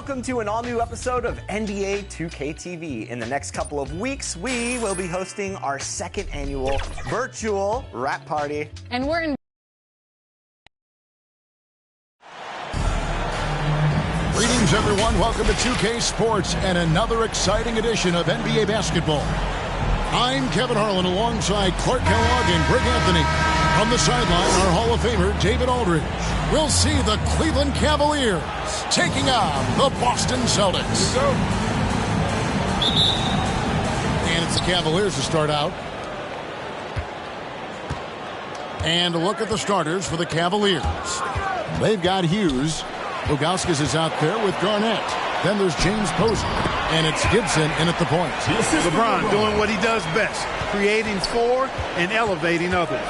welcome to an all-new episode of NBA 2K TV. In the next couple of weeks, we will be hosting our second annual virtual rap party. And we're in Greetings, everyone. Welcome to 2K Sports and another exciting edition of NBA basketball. I'm Kevin Harlan alongside Clark Kellogg and Greg Anthony. From the sideline, our Hall of Famer, David Aldridge. We'll see the Cleveland Cavaliers taking on the Boston Celtics. And it's the Cavaliers to start out. And a look at the starters for the Cavaliers. They've got Hughes. Ilgauskas is out there with Garnett. Then there's James Posey. And it's Gibson in at the point. LeBron doing what he does best, creating for and elevating others.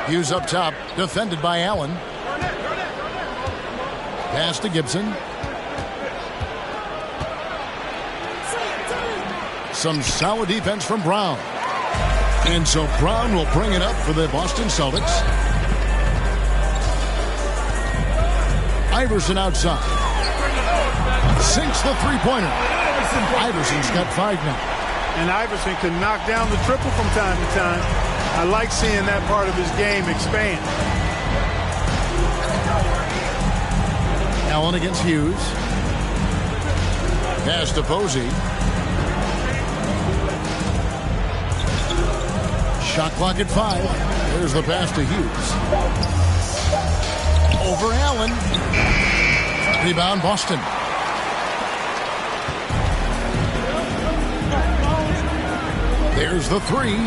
Hughes up top, defended by Allen. Pass to Gibson. Some solid defense from Brown. And so Brown will bring it up for the Boston Celtics. Iverson outside. Sinks the three-pointer. Iverson's got 5 now. And Iverson can knock down the triple from time to time. I like seeing that part of his game expand. Allen against Hughes. Pass to Posey. Shot clock at 5. There's the pass to Hughes. Over Allen. Rebound Boston. There's the 3.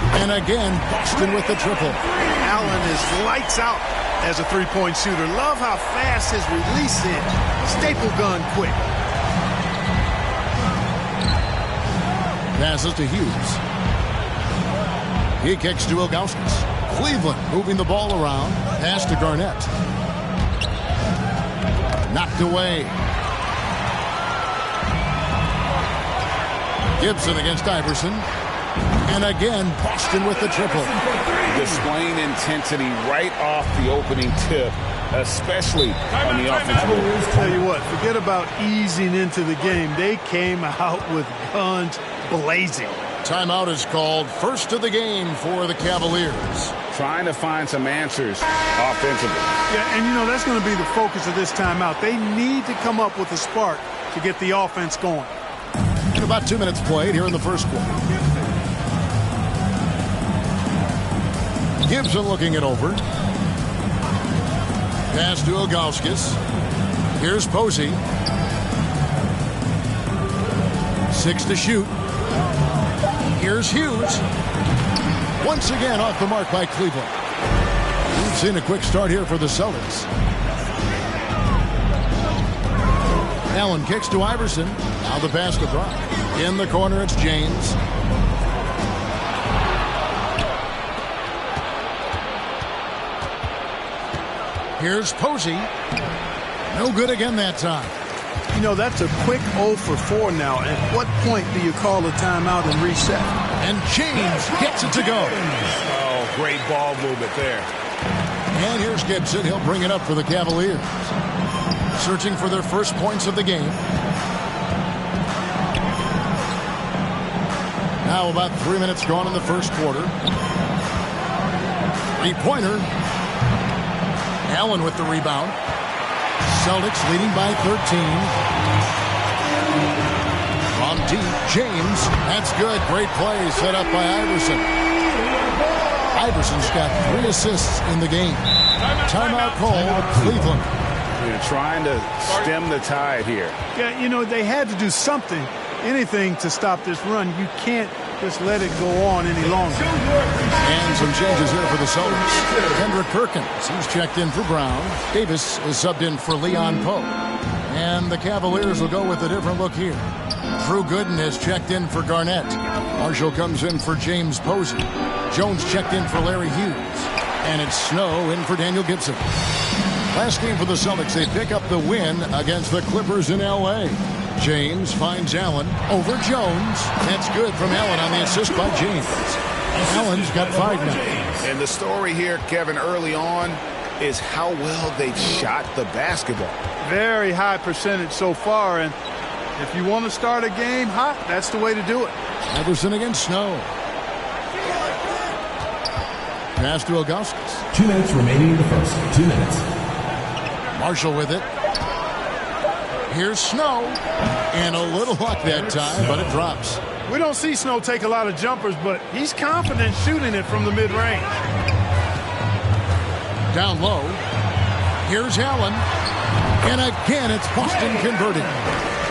And again, Boston with the triple. Allen is lights out as a three-point shooter. Love how fast his release is. Staple gun quick. Passes to Hughes. He kicks to Ilgauskas. Cleveland moving the ball around. Pass to Garnett. Knocked away. Gibson against Iverson. And again, Boston with the triple. Displaying intensity right off the opening tip, especially on the offensive end. Tell you what, forget about easing into the game. They came out with guns blazing. Timeout is called. First of the game for the Cavaliers. Trying to find some answers offensively. Yeah, and you know, that's going to be the focus of this timeout. They need to come up with a spark to get the offense going. About 2 minutes played here in the first quarter. Gibson looking it over. Pass to Ilgauskas. Here's Posey. 6 to shoot. Here's Hughes. Once again off the mark by Cleveland. We've seen a quick start here for the Celtics. Allen kicks to Iverson. Now the pass to Brown. In the corner, it's James. Here's Posey. No good again that time. You know, that's a quick 0 for 4 now. At what point do you call a timeout and reset? And James gets it to go. Oh, great ball movement there. And here's Gibson. He'll bring it up for the Cavaliers. Searching for their first points of the game. Now about 3 minutes gone in the first quarter. 3-pointer. Allen with the rebound. Celtics leading by 13. From deep, James. That's good. Great play set up by Iverson. Iverson's got 3 assists in the game. Timeout called, Cleveland. You're trying to stem the tide here. Yeah, you know, they had to do something, anything to stop this run. You can't just let it go on any longer. And some changes here for the Celtics. Kendrick Perkins, he's checked in for Brown. Davis is subbed in for Leon Pope. And the Cavaliers will go with a different look here. Drew Gooden has checked in for Garnett. Marshall comes in for James Posey. Jones checked in for Larry Hughes. And it's Snow in for Daniel Gibson. Last game for the Celtics, they pick up the win against the Clippers in L.A. James finds Allen over Jones. That's good from Allen on the assist by James. Allen's got 5 now. And the story here, Kevin, early on, is how well they've shot the basketball. Very high percentage so far, and if you want to start a game hot, that's the way to do it. Iverson against Snow. Pass to Ilgauskas. 2 minutes remaining in the first. 2 minutes. Marshall with it. Here's Snow. And a little luck that time, but it drops. We don't see Snow take a lot of jumpers, but he's confident shooting it from the mid-range. Down low. Here's Allen. And again, it's Boston converting.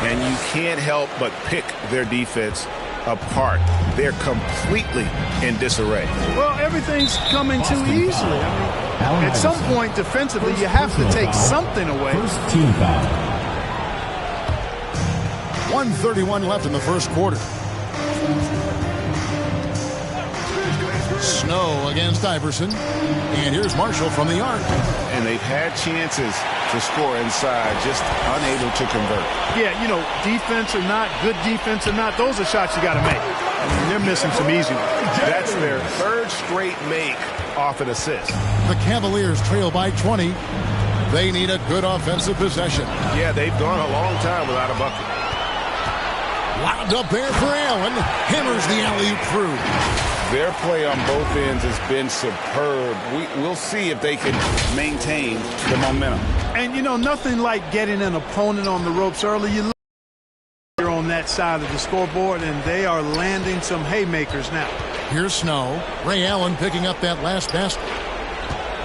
And you can't help but pick their defense apart. They're completely in disarray. Well, everything's coming too easily. I mean, at some point, defensively, you have to take something away. First team foul. 1:31 left in the first quarter. Snow against Iverson. And here's Marshall from the arc. And they've had chances to score inside, just unable to convert. Yeah, you know, defense or not, good defense or not, those are shots you got to make. I mean, they're missing some easy ones. That's their third straight make off an assist. The Cavaliers trail by 20. They need a good offensive possession. Yeah, they've gone a long time without a bucket. Lobbed up there for Allen. Hammers the alley-oop through. Their play on both ends has been superb. We'll see if they can maintain the momentum. And, you know, nothing like getting an opponent on the ropes early. You look on that side of the scoreboard, and they are landing some haymakers now. Here's Snow. Ray Allen picking up that last basket.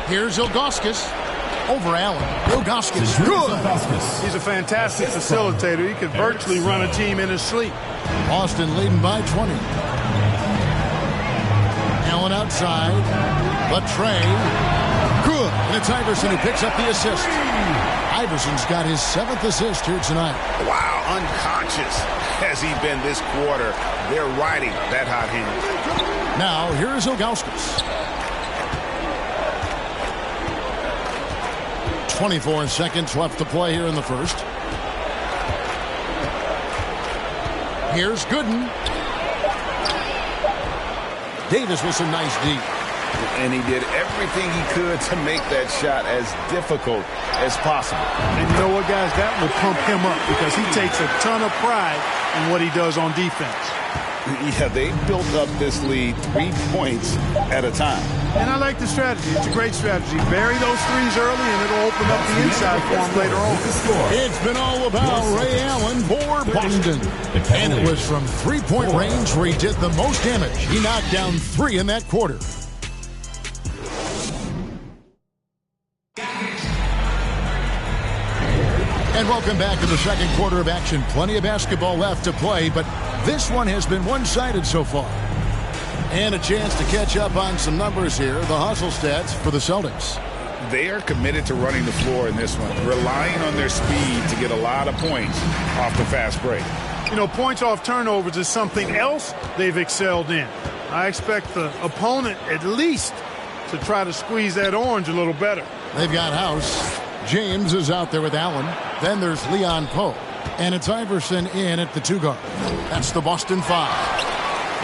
Here's Ilgauskas. Over Allen. Ilgauskas. Good. He's a fantastic facilitator. He could virtually run a team in his sleep. Boston leading by 20. Allen outside. Latrey. Good. And it's Iverson who picks up the assist. Iverson's got his 7th assist here tonight. Wow, unconscious has he been this quarter. They're riding that hot hand. Now, here's Ilgauskas. 24 seconds left to play here in the first. Here's Gooden. Davis with some nice deep. And he did everything he could to make that shot as difficult as possible. And you know what, guys? That will pump him up because he takes a ton of pride in what he does on defense. Yeah, they built up this lead 3 points at a time. And I like the strategy. It's a great strategy. Bury those threes early, and it'll open up the inside for him later on. It's been all about Ray Allen for Boston. And it was from three-point range where he did the most damage. He knocked down 3 in that quarter. And welcome back to the second quarter of action. Plenty of basketball left to play, but this one has been one-sided so far. And a chance to catch up on some numbers here. The hustle stats for the Celtics. They are committed to running the floor in this one, relying on their speed to get a lot of points off the fast break. You know, points off turnovers is something else they've excelled in. I expect the opponent at least to try to squeeze that orange a little better. They've got House. James is out there with Allen. Then there's Leon Poe. And it's Iverson in at the 2 guard. That's the Boston 5.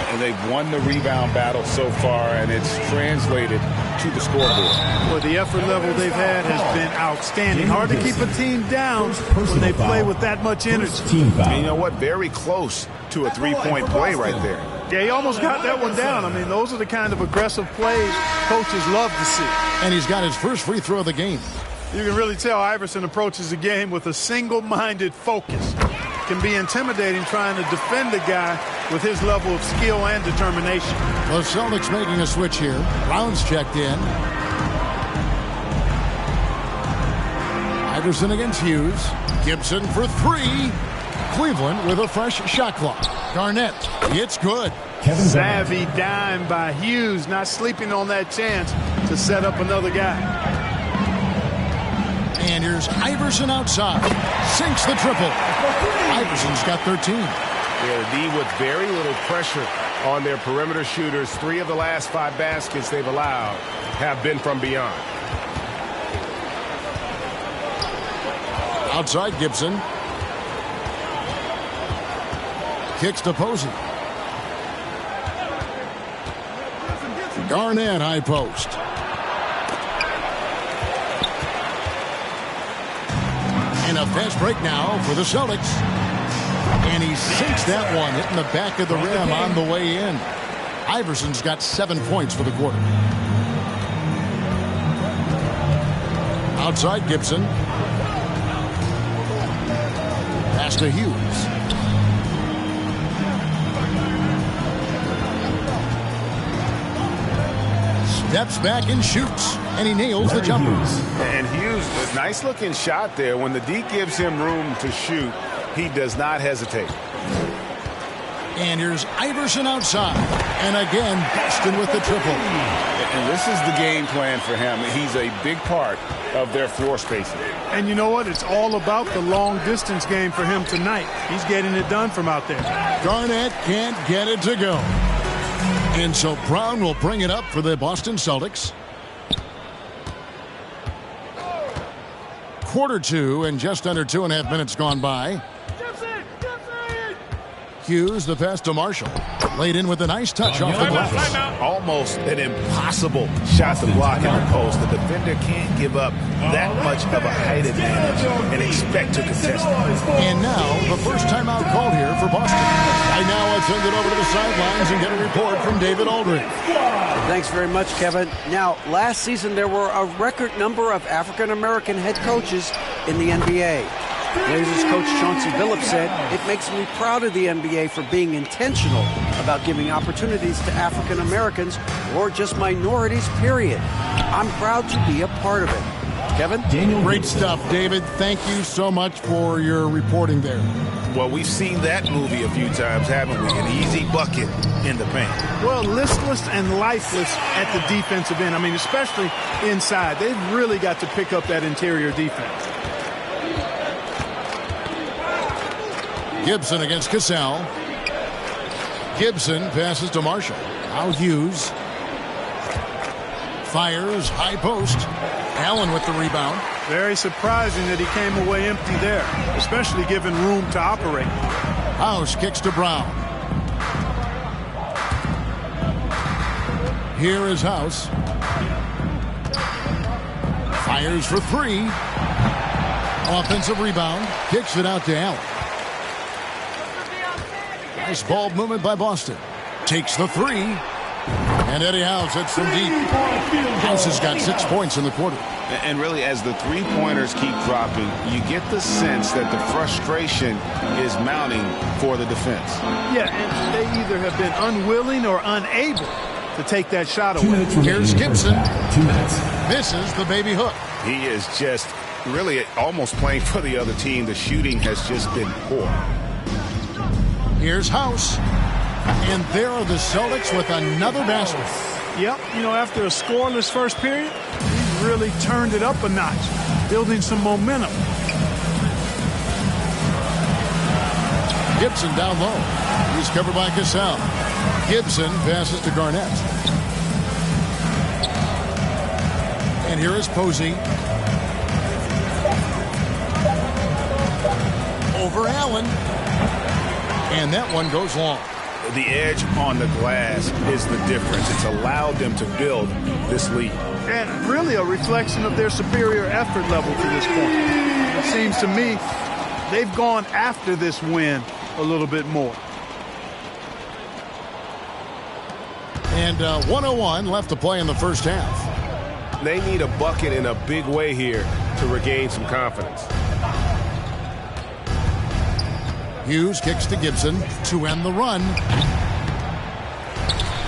And they've won the rebound battle so far, and it's translated to the scoreboard. Well, the effort level they've had has been outstanding. Hard to keep a team down when they play with that much energy. And you know what? Very close to a three-point play right there. Yeah, he almost got that one down. I mean, those are the kind of aggressive plays coaches love to see. And he's got his first free throw of the game. You can really tell Iverson approaches the game with a single-minded focus. It can be intimidating trying to defend a guy with his level of skill and determination. The Celtics making a switch here. Brown's checked in. Iverson against Hughes. Gibson for 3. Cleveland with a fresh shot clock. Garnett, it's good. Savvy dime by Hughes, not sleeping on that chance to set up another guy. And here's Iverson outside. Sinks the triple. Iverson's got 13. Yeah, D with very little pressure on their perimeter shooters. 3 of the last 5 baskets they've allowed have been from beyond. Outside Gibson. Kicks to Posey. Garnett high post. And a fast break now for the Celtics. And he sinks that one, hitting the back of the rim on the way in. Iverson's got 7 points for the quarter. Outside Gibson. Pass to Hughes. Steps back and shoots. And he nails the jumper. And Hughes, a nice looking shot there. When the D gives him room to shoot, he does not hesitate. And here's Iverson outside. And again, Boston with the triple. And this is the game plan for him. He's a big part of their floor spacing. And you know what? It's all about the long distance game for him tonight. He's getting it done from out there. Garnett can't get it to go. And so Brown will bring it up for the Boston Celtics. Quarter 2 and just under 2.5 minutes gone by. Hughes, the pass to Marshall. Laid in with a nice touch off the glass. Almost an impossible shot to block in the post. The defender can't give up that much of a height advantage and expect to contest it. And now, the first timeout called here for Boston. I now will send it over to the sidelines and get a report from David Aldridge. Thanks very much, Kevin. Now, last season there were a record number of African-American head coaches in the NBA. Blazers coach Chauncey Billups said, "It makes me proud of the NBA for being intentional about giving opportunities to African Americans or just minorities, period. I'm proud to be a part of it." Kevin? Great stuff, David. Thank you so much for your reporting there. Well, we've seen that movie a few times, haven't we? An easy bucket in the paint. Well, listless and lifeless at the defensive end. I mean, especially inside. They've really got to pick up that interior defense. Gibson against Cassell. Gibson passes to Marshall. Now Hughes. Fires, high post. Allen with the rebound. Very surprising that he came away empty there, especially given room to operate. House kicks to Brown. Here is House. Fires for 3. Offensive rebound. Kicks it out to Allen. Nice ball movement by Boston. Takes the 3. And Eddie House hits from deep. House has got 6 points in the quarter. And really, as the three-pointers keep dropping, you get the sense that the frustration is mounting for the defense. Yeah, and they either have been unwilling or unable to take that shot away. Here's Gibson. 2 minutes. Misses the baby hook. He is just really almost playing for the other team. The shooting has just been poor. Here's House. And there are the Celtics with another basket. Yep, you know, after a scoreless first period, he's really turned it up a notch, building some momentum. Gibson down low. He's covered by Cassell. Gibson passes to Garnett. And here is Posey. Over Allen. And that one goes long. The edge on the glass is the difference. It's allowed them to build this lead. And really a reflection of their superior effort level to this point. It seems to me they've gone after this win a little bit more. And 1:01 left to play in the first half. They need a bucket in a big way here to regain some confidence. Hughes kicks to Gibson to end the run.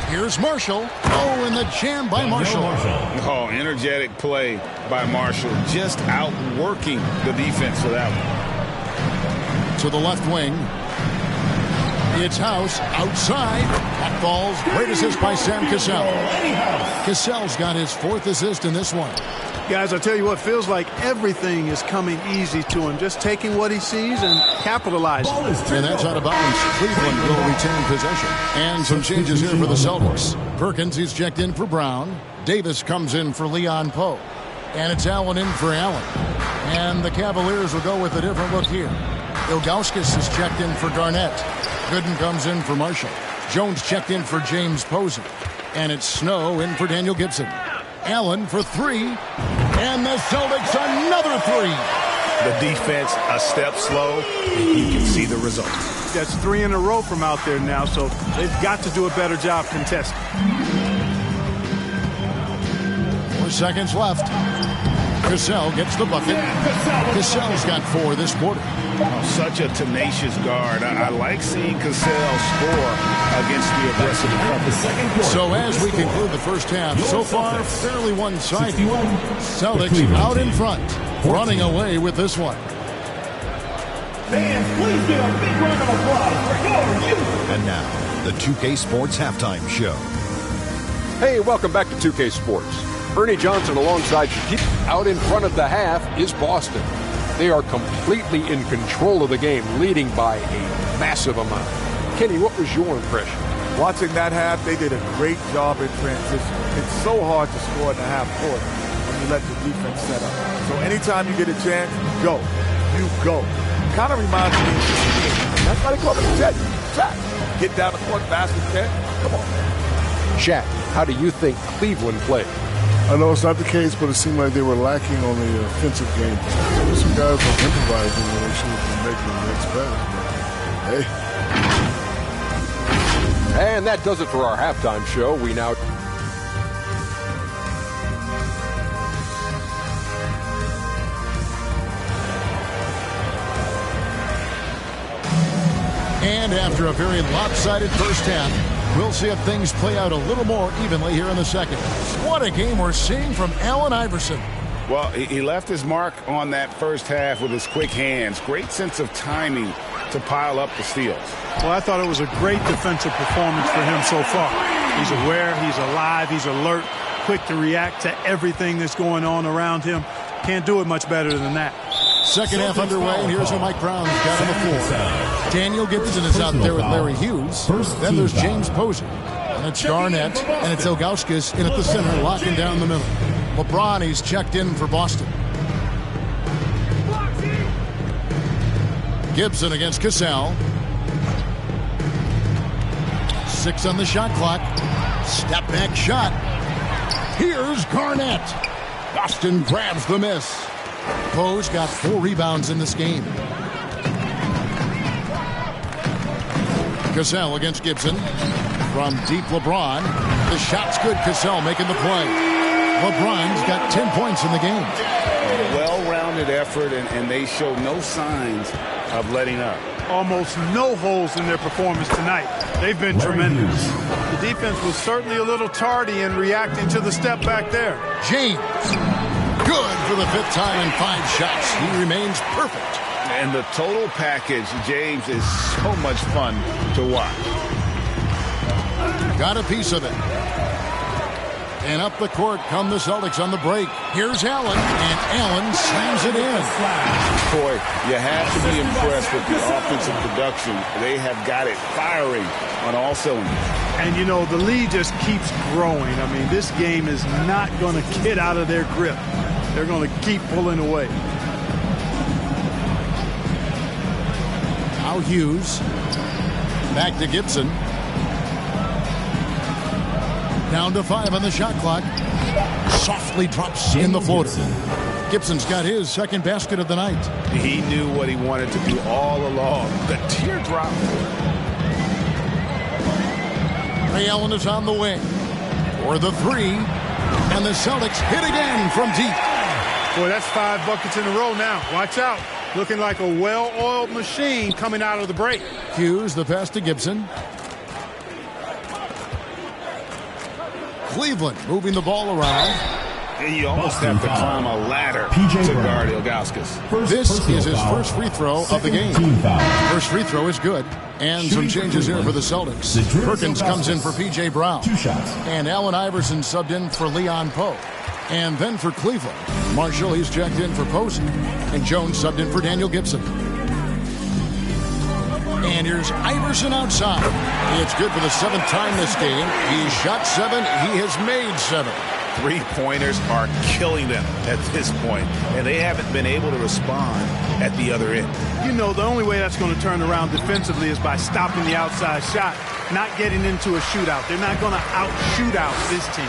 Here's Marshall. Oh, and the jam by Marshall. Oh, energetic play by Marshall. Just outworking the defense for that one. To the left wing. It's House outside. That falls. Great assist by Sam Cassell. Cassell's got his 4th assist in this one. Guys, I tell you what, feels like everything is coming easy to him. Just taking what he sees and capitalizing. And that's out of bounds. Cleveland will retain possession. And some changes here for the Celtics. Perkins, he's checked in for Brown. Davis comes in for Leon Poe. And it's Allen in for Allen. And the Cavaliers will go with a different look here. Ilgauskas is checked in for Garnett. Gooden comes in for Marshall. Jones checked in for James Posey. And it's Snow in for Daniel Gibson. Allen for 3. And the Celtics another 3. The defense a step slow, and you can see the result. That's 3 in a row from out there now, so they've got to do a better job contesting. 4 seconds left. Cassell gets the bucket. Cassell's got 4 this quarter. Oh, such a tenacious guard. I like seeing Cassell score against the aggressive cover. So as we conclude the first half, so far fairly one-sided. Celtics out in front, running away with this one. Fans, please give a big round of applause for your youth. And now, the 2K Sports Halftime Show. Hey, welcome back to 2K Sports. Ernie Johnson alongside Shaquille. Out in front of the half is Boston. They are completely in control of the game, leading by a massive amount. Kenny, what was your impression? Watching that half, they did a great job in transition. It's so hard to score in the half court when you let the defense set up. So anytime you get a chance, go. You go. Kind of reminds me of this game. That's why they call it a jet. Shaq. Get down the court fast as you can. Come on. Shaq, how do you think Cleveland played? I know it's not the case, but it seemed like they were lacking on the offensive game. There were some guys were improvising when they should have been making the next pass. Hey. And that does it for our halftime show. We now... And after a very lopsided first half, we'll see if things play out a little more evenly here in the second. What a game we're seeing from Allen Iverson. Well, he left his mark on that first half with his quick hands. Great sense of timing to pile up the steals. Well, I thought it was a great defensive performance for him so far. He's aware, he's alive, he's alert, quick to react to everything that's going on around him. Can't do it much better than that. Second half underway, and here's what Mike Brown's got on the floor. Daniel Gibson is out there with Larry Hughes. Then there's James Posey. And it's Garnett, and it's Ilgauskas in at the center, locking down the middle. LeBron, he's checked in for Boston. Gibson against Cassell. 6 on the shot clock. Step back shot. Here's Garnett. Boston grabs the miss. Poe's got 4 rebounds in this game. Cassell against Gibson. From deep, LeBron. The shot's good. Cassell making the play. LeBron's got 10 points in the game. A well-rounded effort, and they show no signs of letting up. Almost no holes in their performance tonight. They've been tremendous. The defense was certainly a little tardy in reacting to the step back there. James. Good for the 5th time in 5 shots. He remains perfect. And the total package, James, is so much fun to watch. Got a piece of it. And up the court come the Celtics on the break. Here's Allen, and Allen slams it in. Boy, you have to be impressed with the offensive production. They have got it firing on all cylinders. And, you know, the lead just keeps growing. I mean, this game is not going to get out of their grip. They're going to keep pulling away. Now Hughes. Back to Gibson. Down to 5 on the shot clock. Softly drops in the floater. Gibson's got his second basket of the night. He knew what he wanted to do all along. The teardrop. Ray Allen is on the wing. For the 3. And the Celtics hit again from deep. Boy, that's 5 buckets in a row now. Watch out. Looking like a well-oiled machine coming out of the break. Hughes, the pass to Gibson. Cleveland moving the ball around. And you almost have to climb a ladder to guard Ilgauskas. This is his first free throw of the game. First free throw is good. And some changes here for the Celtics. Perkins comes in for P.J. Brown. And Allen Iverson subbed in for Leon Poe. And then for Cleveland, Marshall, he's checked in for Posey. And Jones subbed in for Daniel Gibson. And here's Iverson outside. It's good for the 7th time this game. He shot 7. He has made 7. 3-pointers are killing them at this point, and they haven't been able to respond at the other end. You know, the only way that's going to turn around defensively is by stopping the outside shot. not getting into a shootout. They're not going to out-shootout this team.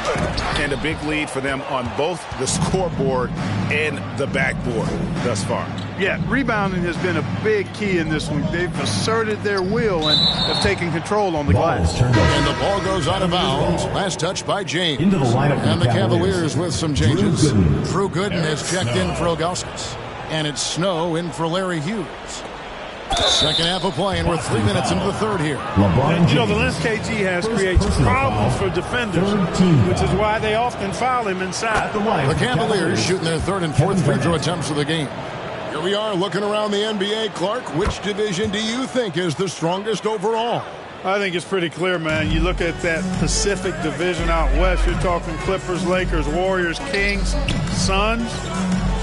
And a big lead for them on both the scoreboard and the backboard thus far. Yeah, rebounding has been a big key in this one. They've asserted their will and have taken control on the glass. And the ball goes out of bounds. Last touch by James. Into the lineup And the Cavaliers with some changes. Drew Gooden has checked in for Ilgauskas. And it's Snow in for Larry Hughes. Second half of play, and we're 3 minutes into the third here. And, the less KG has creates problems for defenders, which is why they often foul him inside. The Cavaliers shooting their third and fourth free throw attempts of the game. Here we are looking around the NBA. Clark, which division do you think is the strongest overall? I think it's pretty clear, man. You look at that Pacific Division out west, you're talking Clippers, Lakers, Warriors, Kings, Suns.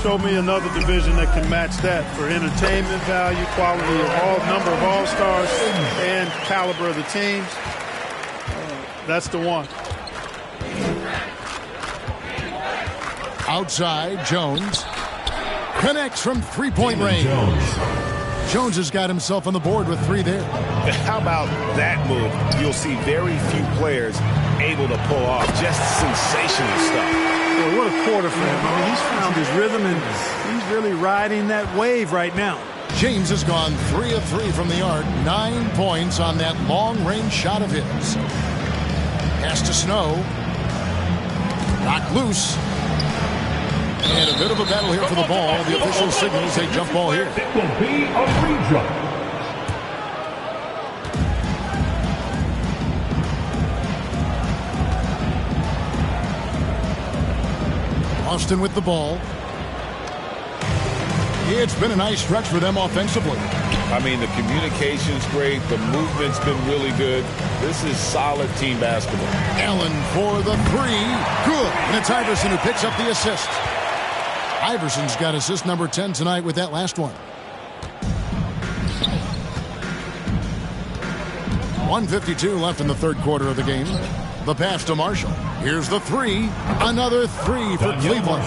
Show me another division that can match that for entertainment value, quality of number of all-stars, and caliber of the teams. That's the one. Outside, Jones connects from three-point range. Jones has got himself on the board with 3 there. How about that move? You'll see very few players able to pull off just sensational stuff. Boy, what a quarter for him. I mean, he's found his rhythm, and he's really riding that wave right now. James has gone 3 of 3 from the arc, 9 points on that long-range shot of his. Pass to Snow. Knocked loose. And a bit of a battle here for the ball. The official signals a jump ball here. It will be a free jump. Austin with the ball. It's been a nice stretch for them offensively. I mean, the communication's great. The movement's been really good. This is solid team basketball. Allen for the 3. Good. And it's Iverson who picks up the assist. Iverson's got assist number 10 tonight with that last one. 1:52 left in the third quarter of the game. The pass to Marshall. Here's the 3. Another 3 for Cleveland.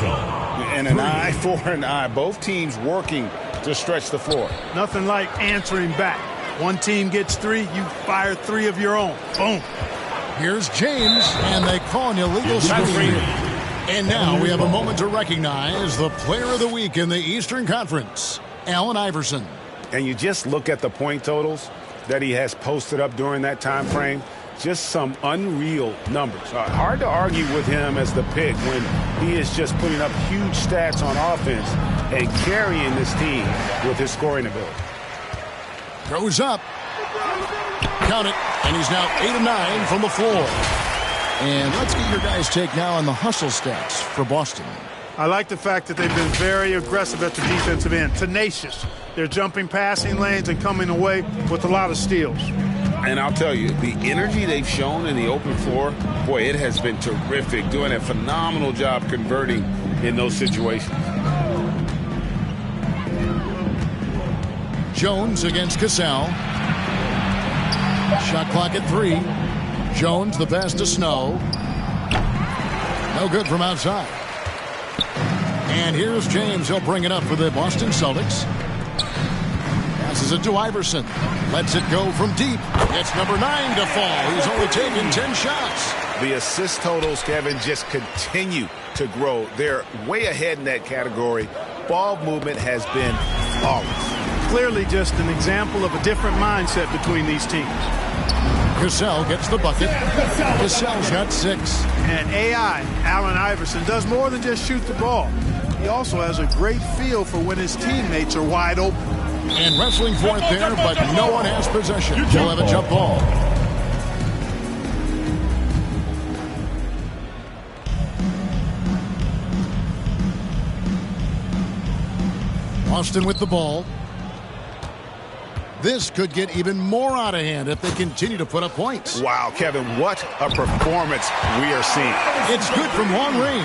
And an eye for an eye. Both teams working to stretch the floor. Nothing like answering back. One team gets 3, you fire 3 of your own. Boom. Here's James, and they call an illegal screen. And now we have a moment to recognize the player of the week in the Eastern Conference, Allen Iverson. And you just look at the point totals that he has posted up during that time frame. Just some unreal numbers. Hard to argue with him as the pick when he is just putting up huge stats on offense and carrying this team with his scoring ability. Goes up. Count it. And he's now 8 of 9 from the floor. And let's get your guys' take now on the hustle stats for Boston. I like the fact that they've been very aggressive at the defensive end. Tenacious. They're jumping passing lanes and coming away with a lot of steals. And I'll tell you, the energy they've shown in the open floor, boy, it has been terrific. Doing a phenomenal job converting in those situations. Jones against Cassell. Shot clock at 3. Jones, the pass to Snow. No good from outside. And here's James. He'll bring it up for the Boston Celtics. Passes it to Iverson. Lets it go from deep. It's number 9 to fall. He's only taken 10 shots. The assist totals, Kevin, just continue to grow. They're way ahead in that category. Ball movement has been flawless. Clearly just an example of a different mindset between these teams. Cassell gets the bucket. Cassell's got 6. And AI, Allen Iverson, does more than just shoot the ball. He also has a great feel for when his teammates are wide open. And wrestling for it there, but no one has possession. We'll have a jump ball. Austin with the ball. This could get even more out of hand if they continue to put up points. Wow, Kevin, what a performance we are seeing. It's good from long range.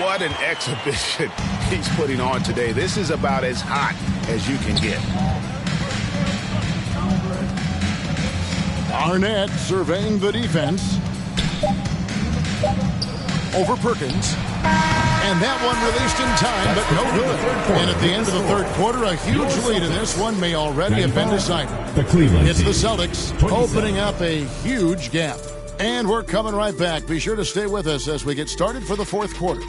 What an exhibition he's putting on today. This is about as hot as you can get. Arnett surveying the defense. Over Perkins. And that one released in time, but no good. And at the end of the third quarter, a huge lead in this one may already have been decided. It's the Celtics opening up a huge gap. And we're coming right back. Be sure to stay with us as we get started for the fourth quarter.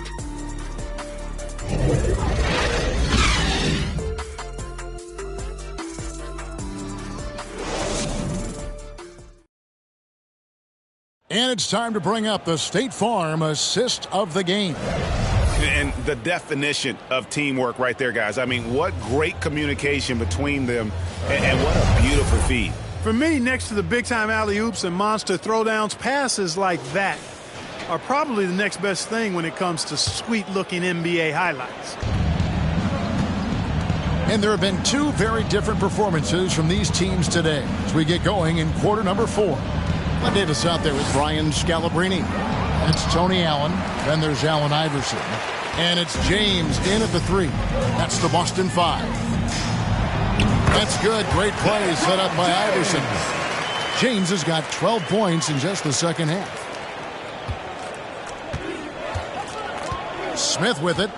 And it's time to bring up the State Farm assist of the game. And the definition of teamwork right there, guys. I mean, what great communication between them, and what a beautiful feed. For me, next to the big-time alley-oops and monster throwdowns, passes like that are probably the next best thing when it comes to sweet-looking NBA highlights. And there have been two very different performances from these teams today as we get going in quarter number 4. Glenn Davis out there with Brian Scalabrine. That's Tony Allen. Then there's Allen Iverson. And it's James in at the 3. That's the Boston 5. That's good. Great play set up by Iverson. James has got 12 points in just the second half. Smith with it.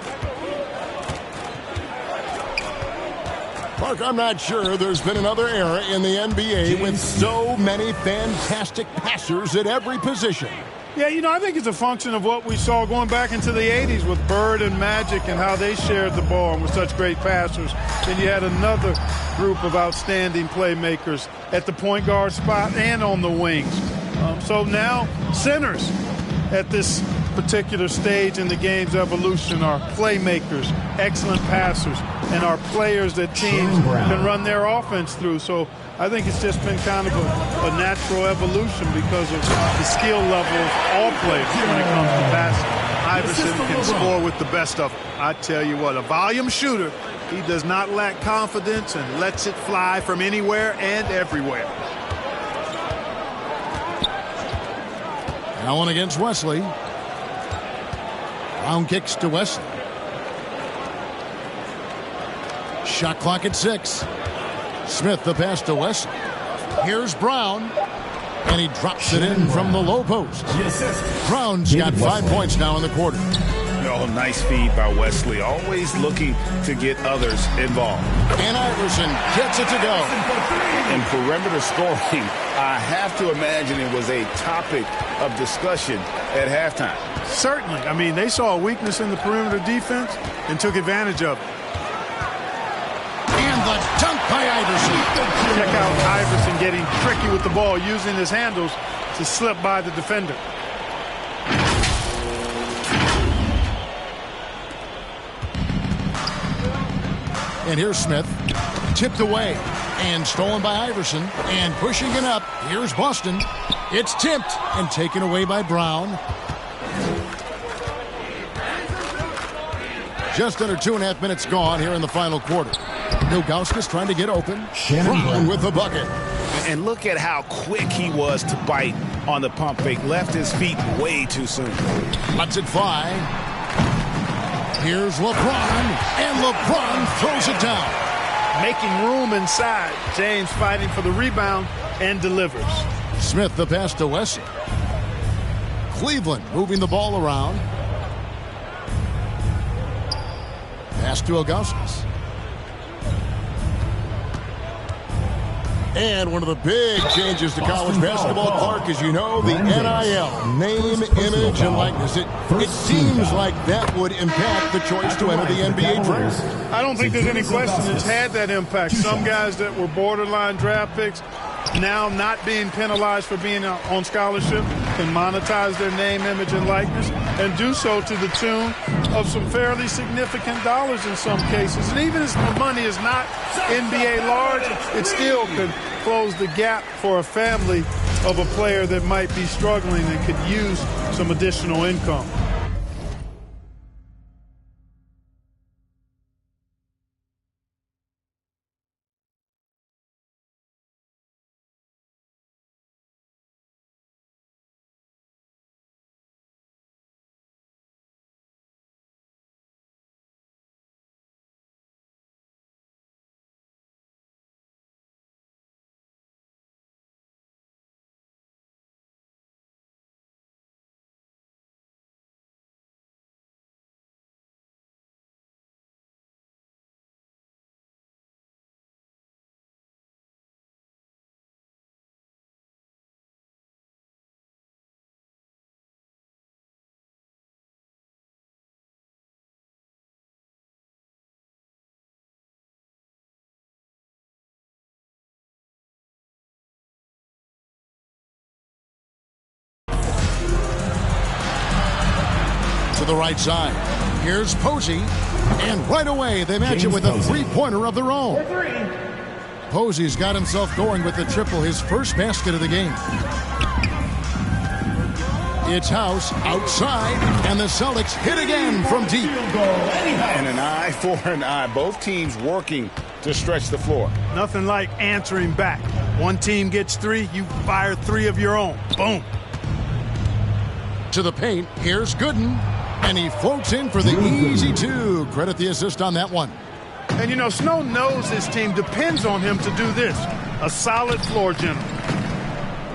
Mark, I'm not sure there's been another era in the NBA with so many fantastic passers at every position. Yeah, you know, I think it's a function of what we saw going back into the 80s with Bird and Magic and how they shared the ball and were such great passers. Then you had another group of outstanding playmakers at the point guard spot and on the wings. So now centers at this particular stage in the game's evolution are playmakers, excellent passers, and are players that teams can run their offense through. So I think it's just been kind of a natural evolution because of the skill level of all players when it comes to passing. Iverson can score with the best of them. I tell you what, a volume shooter. He does not lack confidence and lets it fly from anywhere and everywhere. Allen against Wesley. Brown kicks to Wesley. Shot clock at 6. Smith the pass to Wesley. Here's Brown. And he drops it in from the low post. Brown's got 5 points now in the quarter. Oh, nice feed by Wesley. Always looking to get others involved. And Iverson gets it to go. In perimeter scoring, I have to imagine it was a topic of discussion at halftime. Certainly. I mean, they saw a weakness in the perimeter defense and took advantage of it. And the dunk by Iverson. Check out Iverson getting tricky with the ball, using his handles to slip by the defender. And here's Smith. Tipped away. And stolen by Iverson. And pushing it up. Here's Boston. It's tipped and taken away by Brown. Just under 2.5 minutes gone here in the final quarter. Ilgauskas trying to get open. Brown with the bucket. And look at how quick he was to bite on the pump fake. Left his feet way too soon. Lets it fly. Here's LeBron. And LeBron throws it down. Making room inside. James fighting for the rebound and delivers. Smith the pass to Wesley. Cleveland moving the ball around. Pass to Ilgauskas. And one of the big changes to college basketball, Clark, as you know, the NIL, name, image, and likeness. It seems like that would impact the choice to enter the NBA draft. I don't think there's any question it's had that impact. Some guys that were borderline draft picks now not being penalized for being on scholarship can monetize their name, image, and likeness and do so to the tune of some fairly significant dollars in some cases. And even if the money is not NBA large, it still could close the gap for a family of a player that might be struggling and could use some additional income. to the right side. Here's Posey. And right away, they match it with a three-pointer of their own. Posey's got himself going with the triple, his first basket of the game. It's House outside, and the Celtics hit again from deep. And an eye for an eye. Both teams working to stretch the floor. Nothing like answering back. One team gets 3, you fire 3 of your own. Boom. To the paint, here's Gooden, and he floats in for the easy 2. Credit the assist on that one. And, you know, Snow knows his team depends on him to do this. A solid floor general.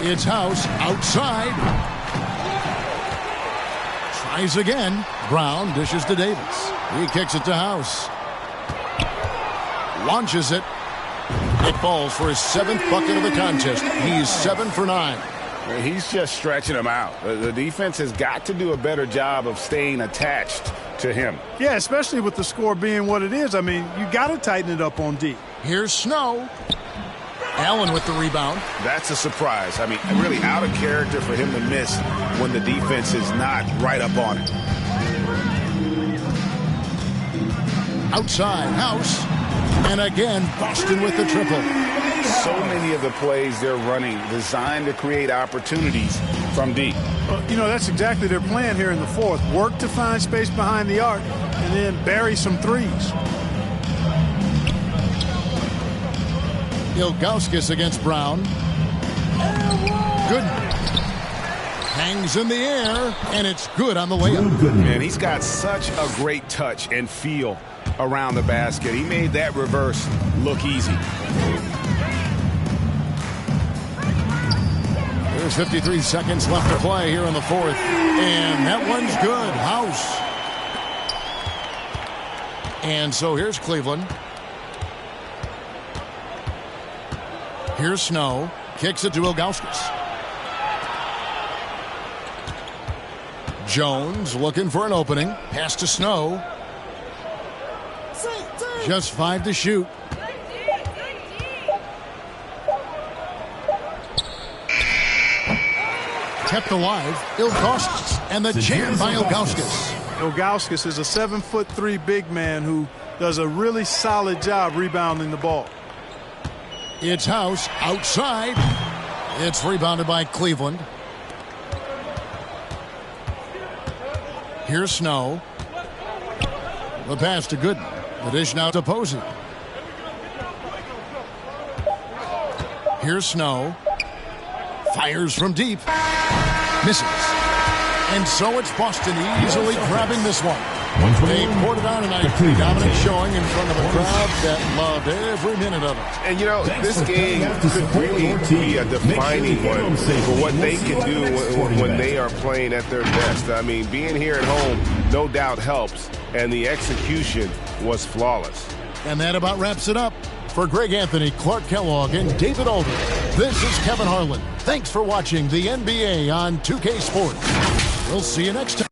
It's House outside. Tries again. Brown dishes to Davis. He kicks it to House. Launches it. It falls for his 7th bucket of the contest. He's 7 for 9. He's just stretching him out. The defense has got to do a better job of staying attached to him. Yeah, especially with the score being what it is. I mean, you got to tighten it up on D. Here's Snow. Allen with the rebound. That's a surprise. I mean, really out of character for him to miss when the defense is not right up on it. Outside, House. And again, Boston with the triple. So many of the plays they're running designed to create opportunities from deep. Well, you know, that's exactly their plan here in the fourth. Work to find space behind the arc and then bury some threes. Ilgauskas against Brown. Good. Hangs in the air, and it's good on the layup. Man, he's got such a great touch and feel around the basket. He made that reverse look easy. There's 53 seconds left to play here in the fourth. And that one's good. House. And so here's Cleveland. Here's Snow. Kicks it to Ilgauskas. Jones looking for an opening. Pass to Snow. Just 5 to shoot. Kept alive, Ilgauskas, and the jam by Ilgauskas. Ilgauskas is a 7'3" big man who does a really solid job rebounding the ball. It's House outside. It's rebounded by Cleveland. Here's Snow. The pass to Gooden. The dish now to Posey. Here's Snow. Fires from deep. Misses. And so it's Boston easily grabbing this one. They poured it on tonight. Dominant showing in front of a crowd that loved every minute of it. And, you know, this game could really be a defining one for what they can do when they are playing at their best. I mean, being here at home no doubt helps, and the execution was flawless. And that about wraps it up. For Greg Anthony, Clark Kellogg, and David Alden, this is Kevin Harlan. Thanks for watching the NBA on 2K Sports. We'll see you next time.